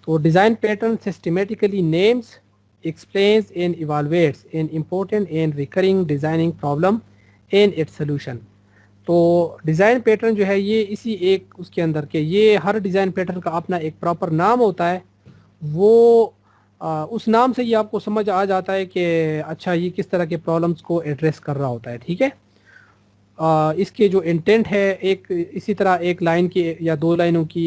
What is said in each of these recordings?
तो design pattern systematically names, explains and evaluates an important and recurring designing problem and its solution. तो design pattern जो है ये इसी एक उसके अंदर के, ये हर डिज़ाइन पैटर्न का अपना एक प्रॉपर नाम होता है। वो उस नाम से ये आपको समझ आ जाता है कि अच्छा ये किस तरह के प्रॉब्लम्स को एड्रेस कर रहा होता है, ठीक है। इसके जो इंटेंट है, एक इसी तरह एक लाइन की या दो लाइनों की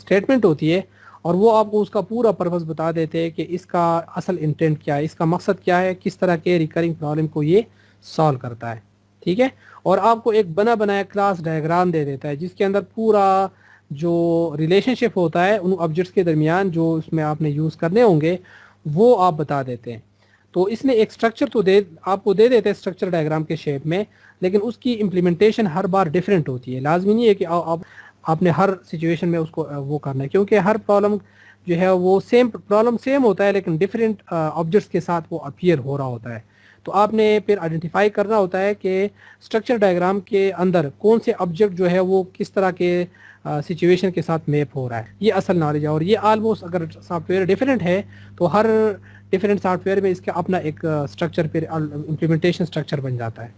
स्टेटमेंट होती है और वो आपको उसका पूरा पर्पस बता देते हैं कि इसका असल इंटेंट क्या है, इसका मकसद क्या है, किस तरह के रिकरिंग प्रॉब्लम को ये सॉल्व करता है, ठीक है। और आपको एक बना बनाया क्लास डायग्राम दे देता है जिसके अंदर पूरा जो रिलेशनशिप होता है उन ऑब्जेक्ट्स के दरमियान जो उसमें आपने यूज़ करने होंगे वो आप बता देते हैं। तो इसने एक स्ट्रक्चर तो आपको दे देते हैं स्ट्रक्चर डायग्राम के शेप में, लेकिन उसकी इम्प्लीमेंटेशन हर बार डिफरेंट होती है। लाजमी नहीं है कि आपने हर सिचुएशन में उसको वो करना है, क्योंकि हर प्रॉब्लम जो है वो प्रॉब्लम सेम होता है लेकिन डिफरेंट ऑब्जेक्ट्स के साथ वो अपीयर हो रहा होता है। तो आपने फिर आइडेंटिफाई करना होता है कि स्ट्रक्चर डायग्राम के अंदर कौन से ऑब्जेक्ट जो है वो किस तरह के सिचुएशन के साथ मैप हो रहा है। ये असल नॉलेज है और ये ऑलमोस्ट अगर सॉफ्टवेयर डिफरेंट है तो हर डिफरेंट सॉफ्टवेयर में इसका अपना एक स्ट्रक्चर फिर इम्प्लीमेंटेशन स्ट्रक्चर बन जाता है।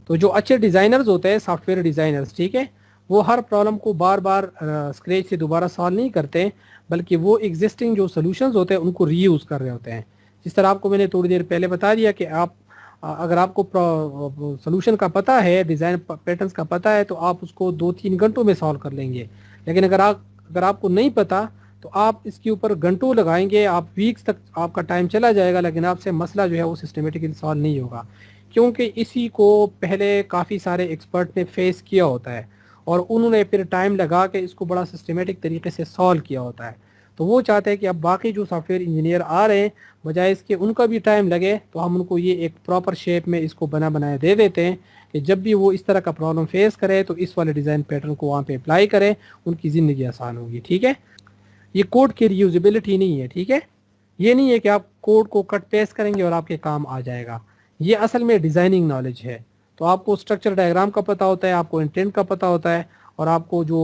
तो जो अच्छे डिज़ाइनर्स होते हैं, सॉफ्टवेयर डिज़ाइनर्स, ठीक है, वो हर प्रॉब्लम को बार बार स्क्रैच से दोबारा सॉल्व नहीं करते, बल्कि वो एग्जिस्टिंग जो सोल्यूशंस होते हैं उनको रीयूज़ कर रहे होते हैं। जिस तरह आपको मैंने थोड़ी देर पहले बता दिया कि आप अगर आपको सोल्यूशन का पता है, डिज़ाइन पैटर्न्स का पता है, तो आप उसको 2-3 घंटों में सॉल्व कर लेंगे। लेकिन अगर आपको नहीं पता तो आप इसके ऊपर घंटों लगाएंगे, आप वीक्स तक आपका टाइम चला जाएगा, लेकिन आपसे मसला जो है वो सिस्टमेटिकली सॉल्व नहीं होगा, क्योंकि इसी को पहले काफ़ी सारे एक्सपर्ट ने फेस किया होता है और उन्होंने फिर टाइम लगा के इसको बड़ा सिस्टमेटिक तरीके से सॉल्व किया होता है। तो वो चाहते हैं कि अब बाकी जो सॉफ्टवेयर इंजीनियर आ रहे हैं, बजाय इसके उनका भी टाइम लगे, तो हम उनको ये एक प्रॉपर शेप में इसको बनाया दे देते हैं कि जब भी वो इस तरह का प्रॉब्लम फेस करे तो इस वाले डिज़ाइन पैटर्न को वहाँ पे अप्लाई करें, उनकी ज़िंदगी आसान होगी, ठीक है। ये कोड की रीयूजेबिलिटी नहीं है, ठीक है। ये नहीं है कि आप कोड को कट पेस्ट करेंगे और आपके काम आ जाएगा। ये असल में डिज़ाइनिंग नॉलेज है। तो आपको स्ट्रक्चर डायग्राम का पता होता है, आपको इंटेंट का पता होता है और आपको जो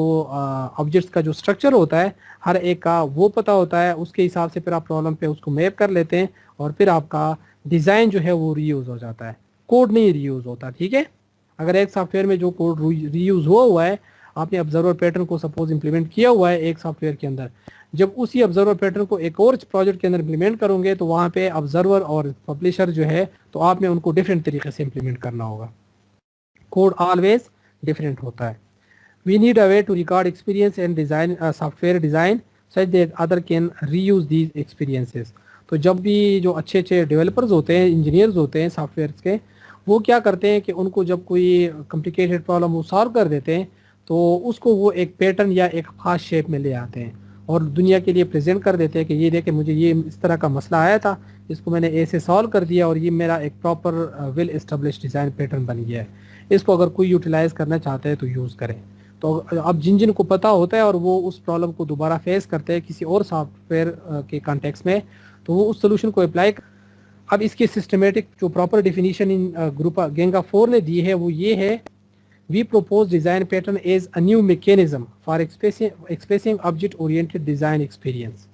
ऑब्जेक्ट्स का जो स्ट्रक्चर होता है हर एक का वो पता होता है। उसके हिसाब से फिर आप प्रॉब्लम पे उसको मैप कर लेते हैं और फिर आपका डिज़ाइन जो है वो रीयूज़ हो जाता है, कोड नहीं रीयूज़ होता, ठीक है। अगर एक सॉफ्टवेयर में जो कोड रीयूज़ हुआ है, आपने ऑब्जर्वर पैटर्न को सपोज इंप्लीमेंट किया हुआ है एक सॉफ्टवेयर के अंदर, जब उसी ऑब्जर्वर पैटर्न को एक और प्रोजेक्ट के अंदर इंप्लीमेंट करोगे तो वहाँ पे ऑब्जर्वर और पब्लिशर जो है तो आपने उनको डिफरेंट तरीके से इंप्लीमेंट करना होगा। कोड ऑलवेज डिफरेंट होता है। We need a way to record experience and design software design such that other can reuse these experiences. तो जब भी जो अच्छे अच्छे डेवलपर्स होते हैं, इंजीनियर्स होते हैं सॉफ्टवेयर के, वो क्या करते हैं कि उनको जब कोई कॉम्प्लिकेटेड प्रॉब्लम वो सॉल्व कर देते हैं तो उसको वो एक पैटर्न या एक ख़ास शेप में ले आते हैं और दुनिया के लिए प्रेजेंट कर देते हैं कि ये देखें, मुझे ये इस तरह का मसला आया था, इसको मैंने ऐसे सॉल्व कर दिया और ये मेरा एक proper well establish design pattern बन गया है। इसको अगर कोई यूटिलाइज़ करना चाहते हैं तो यूज़ करें। तो अब जिन जिन को पता होता है और वो उस प्रॉब्लम को दोबारा फेस करते हैं किसी और सॉफ्टवेयर के कॉन्टेक्स्ट में, तो वो उस सोल्यूशन को अप्लाई। अब इसकी सिस्टमेटिक जो प्रॉपर डिफिनीशन इन ग्रुप गेंगा 4 ने दी है वो ये है, we propose design pattern as a new mechanism for expressing object oriented design experience।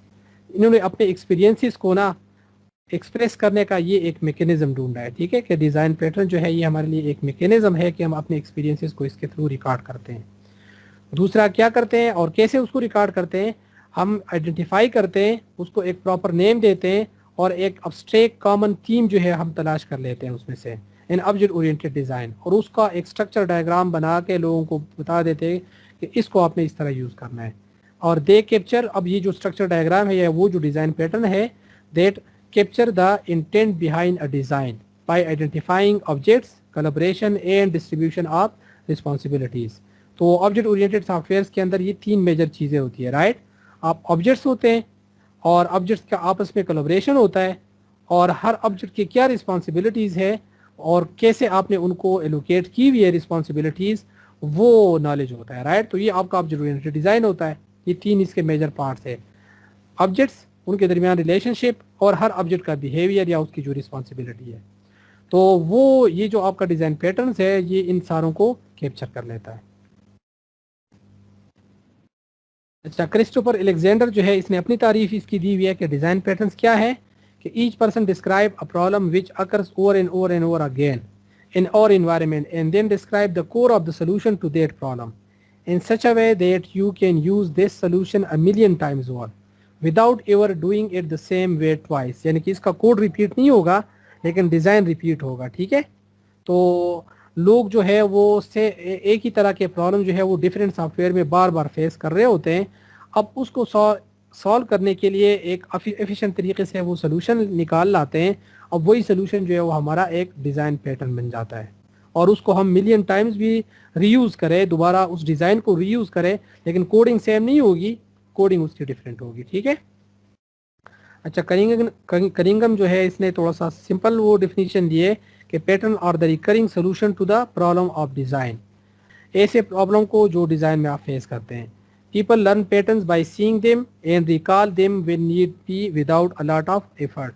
इन्होंने अपने एक्सपीरियंसेस को ना एक्सप्रेस करने का ये एक मैकेनिज्म ढूंढा है, ठीक है, कि डिज़ाइन पैटर्न जो है ये हमारे लिए एक मैकेनिज्म है कि हम अपने एक्सपीरियंसेस को इसके थ्रू रिकॉर्ड करते हैं। दूसरा क्या करते हैं और कैसे उसको रिकॉर्ड करते हैं, हम आइडेंटिफाई करते हैं, उसको एक प्रॉपर नेम देते हैं और एक अब्स्ट्रैक्ट कॉमन थीम जो है हम तलाश कर लेते हैं उसमें से इन ऑब्जेक्ट ओरिएंटेड डिज़ाइन, और उसका एक स्ट्रक्चर डायग्राम बना के लोगों को बता देते हैं कि इसको आपने इस तरह यूज़ करना है। और दे कैप्चर, अब ये जो स्ट्रक्चर डायग्राम है या वो जो डिज़ाइन पैटर्न है, that capture the intent behind a design by identifying objects, collaboration and distribution of responsibilities. तो ऑब्जेक्ट ओरिएंटेड सॉफ्टवेयर के अंदर ये 3 मेजर चीज़ें होती है, राइट। आप ऑब्जेक्ट्स होते हैं और ऑब्जेक्ट्स का आपस में कोलैबोरेशन होता है और हर ऑब्जेक्ट की क्या रिस्पॉन्सिबिलिटीज़ है और कैसे आपने उनको एलोकेट की हुई है रिस्पॉन्सिबिलिटीज़, वो नॉलेज होता है, राइट। तो ये आपका ऑब्जेक्ट ओरिएंटेड डिज़ाइन होता है। ये 3 इसके मेजर पार्ट्स है, ऑब्जेक्ट्स, उनके दरमियान रिलेशनशिप और हर ऑब्जेक्ट का बिहेवियर या उसकी जो रिस्पॉन्सिबिलिटी है। तो वो ये जो आपका डिज़ाइन पैटर्न्स है ये इन सारों को कैप्चर कर लेता है। अच्छा, क्रिस्टोफर एलेक्जेंडर जो है इसने अपनी तारीफ इसकी दी हुई है कि डिज़ाइन पैटर्न्स क्या है कि each person describe a problem which occurs over and over again in our environment and then describe the core of the solution to that problem in such a way that you can use this solution a million times over without ever doing it the same way twice. यानी कि इसका code repeat नहीं होगा लेकिन design repeat होगा. ठीक है, तो लोग जो है वो से एक ही तरह के प्रॉब्लम जो है वो डिफरेंट सॉफ्टवेयर में बार बार फेस कर रहे होते हैं. अब उसको सॉल्व करने के लिए एक एफिशिएंट तरीके से वो सोल्यूशन निकाल लाते हैं. अब वही सोल्यूशन जो है वो हमारा एक डिज़ाइन पैटर्न बन जाता है और उसको हम मिलियन टाइम्स भी रीयूज़ करें, दोबारा उस डिज़ाइन को रीयूज़ करें, लेकिन कोडिंग सेम नहीं होगी, कोडिंग उसकी डिफरेंट होगी. ठीक है. अच्छा, करिंगम जो है इसने थोड़ा सा सिंपल वो डिफिनीशन दिए कि pattern are the recurring solution to the problem of design. ऐसे प्रॉब्लम को जो डिज़ाइन में आप फेस करते हैं. People learn patterns by seeing them and recall them when need be without a lot of effort.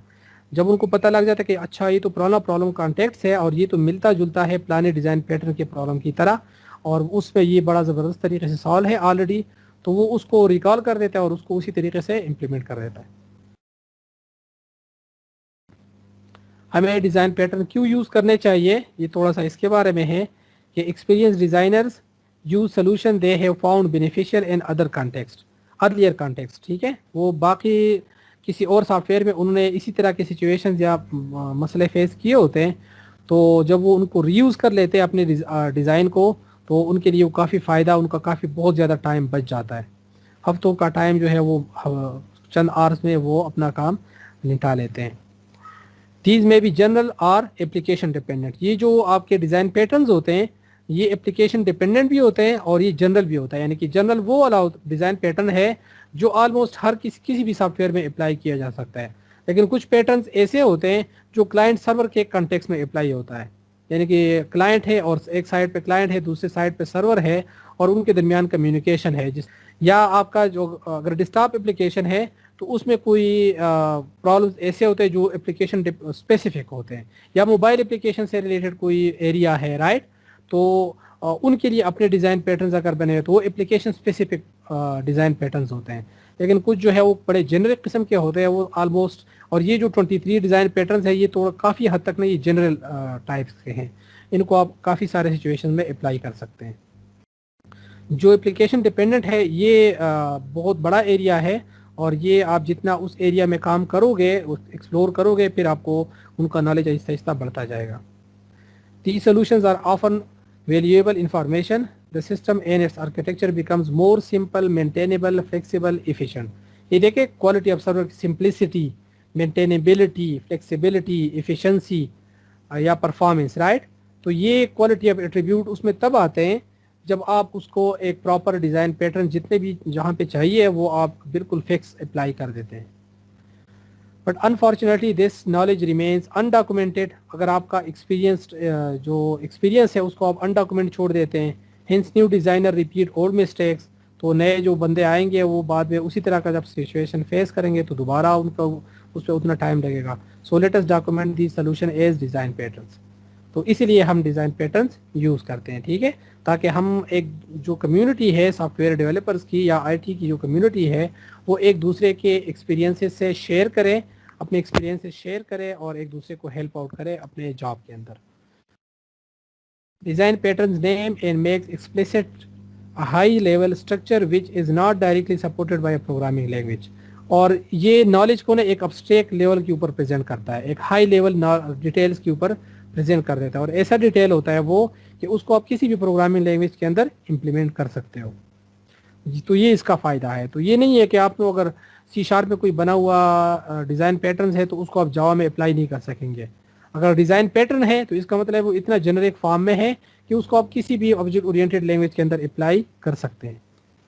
जब उनको पता लग जाता है कि अच्छा ये तो प्रॉब्लम कॉन्टेक्स्ट है और ये तो मिलता जुलता है प्लाने डिज़ाइन पैटर्न के प्रॉब्लम की तरह और उसमें ये बड़ा ज़बरदस्त तरीके से सॉल्व है ऑलरेडी, तो वो उसको रिकॉल कर देता है और उसको उसी तरीके से इम्प्लीमेंट कर देता है. हमें डिज़ाइन पैटर्न क्यों यूज़ करने चाहिए, ये थोड़ा सा इसके बारे में है कि experience designers use solution they have found beneficial in other context earlier context. ठीक है, वो बाकी किसी और सॉफ्टवेयर में उन्होंने इसी तरह के सिचुएशन या मसले फेस किए होते हैं, तो जब वो उनको रीयूज़ कर लेते हैं अपने डिज़ाइन को तो उनके लिए वो काफ़ी फ़ायदा, उनका काफ़ी बहुत ज़्यादा टाइम बच जाता है. हफ्तों का टाइम जो है वो चंद आवर्स में वो अपना काम निपटा लेते हैं. दीज में भी जनरल आर एप्लीकेशन डिपेंडेंट. ये जो आपके डिज़ाइन पैटर्न्स होते हैं ये एप्लीकेशन डिपेंडेंट भी होते हैं और ये जनरल भी होता है. यानी कि जनरल वो वाला डिज़ाइन पैटर्न है जो ऑलमोस्ट हर किसी भी सॉफ्टवेयर में अप्लाई किया जा सकता है, लेकिन कुछ पैटर्न्स ऐसे होते हैं जो क्लाइंट सर्वर के कॉन्टेक्स्ट में अप्लाई होता है. यानी कि क्लाइंट है और एक साइड पे क्लाइंट है, दूसरे साइड पे सर्वर है और उनके दरमियान कम्युनिकेशन है. या आपका जो अगर डेस्कटॉप एप्लीकेशन है तो उसमें कोई प्रॉब्लम्स ऐसे होते हैं जो एप्लीकेशन स्पेसिफिक होते हैं, या मोबाइल एप्लीकेशन से रिलेटेड कोई एरिया है, राइट, तो उनके लिए अपने डिज़ाइन पैटर्न्स अगर बने हुए तो वो एप्लीकेशन स्पेसिफिक डिज़ाइन पैटर्न्स होते हैं. लेकिन कुछ जो है वो बड़े जेनरिक किस्म के होते हैं वो ऑलमोस्ट, और ये जो 23 डिज़ाइन पैटर्न्स है ये तो काफ़ी हद तक ना ये जनरल टाइप्स के हैं, इनको आप काफ़ी सारे सिचुएशन में अप्लाई कर सकते हैं. जो एप्लीकेशन डिपेंडेंट है ये बहुत बड़ा एरिया है और ये आप जितना उस एरिया में काम करोगे, एक्सप्लोर करोगे, फिर आपको उनका नॉलेज आहिस्ता आहिस्ता बढ़ता जाएगा. These solutions are often valuable information. The system and its architecture becomes more simple, maintainable, flexible, efficient. ये देखें quality of server, simplicity, maintainability, flexibility, efficiency या परफॉर्मेंस, राइट. तो ये क्वालिटी ऑफ एट्रीब्यूट उसमें तब आते हैं जब आप उसको एक प्रॉपर डिज़ाइन पैटर्न जितने भी जहाँ पे चाहिए वो आप बिल्कुल फिक्स अप्लाई कर देते हैं. But unfortunately this knowledge remains undocumented. अगर आपका जो एक्सपीरियंस है उसको आप अनडॉक्यूमेंट छोड़ देते हैं, hints new designer repeat old mistakes. तो नए जो बंदे आएंगे वो बाद में उसी तरह का जब सिचुएशन फेस करेंगे तो दोबारा उनको उस पर उतना टाइम लगेगा. So let us document the solution as design patterns. तो इसीलिए हम डिज़ाइन पैटर्न्स यूज़ करते हैं, ठीक है, ताकि हम एक जो कम्युनिटी है सॉफ्टवेयर डेवलपर्स की या आईटी की जो कम्युनिटी है वो एक दूसरे के एक्सपीरियंसेस से शेयर करें, अपने एक्सपीरियंस से शेयर करें और एक दूसरे को हेल्प आउट करें अपने जॉब के अंदर. Design patterns name and makes explicit a high level structure which is not directly supported by a programming language. और ये नॉलेज को ना एक अब्स्ट्रैक्ट लेवल के ऊपर प्रेजेंट करता है, एक हाई लेवल डिटेल्स के ऊपर प्रेजेंट कर देता है, और ऐसा डिटेल होता है वो कि उसको आप किसी भी प्रोग्रामिंग लैंग्वेज के अंदर इम्प्लीमेंट कर सकते हो. तो ये इसका फ़ायदा है. तो ये नहीं है कि आप लोग अगर C# में कोई बना हुआ डिज़ाइन पैटर्न है तो उसको आप जावा में अप्लाई नहीं कर सकेंगे. अगर डिज़ाइन पैटर्न है तो इसका मतलब वो इतना जेनरिक फॉर्म में है कि उसको आप किसी भी ऑब्जेक्ट ओरिएंटेड लैंग्वेज के अंदर अप्लाई कर सकते हैं.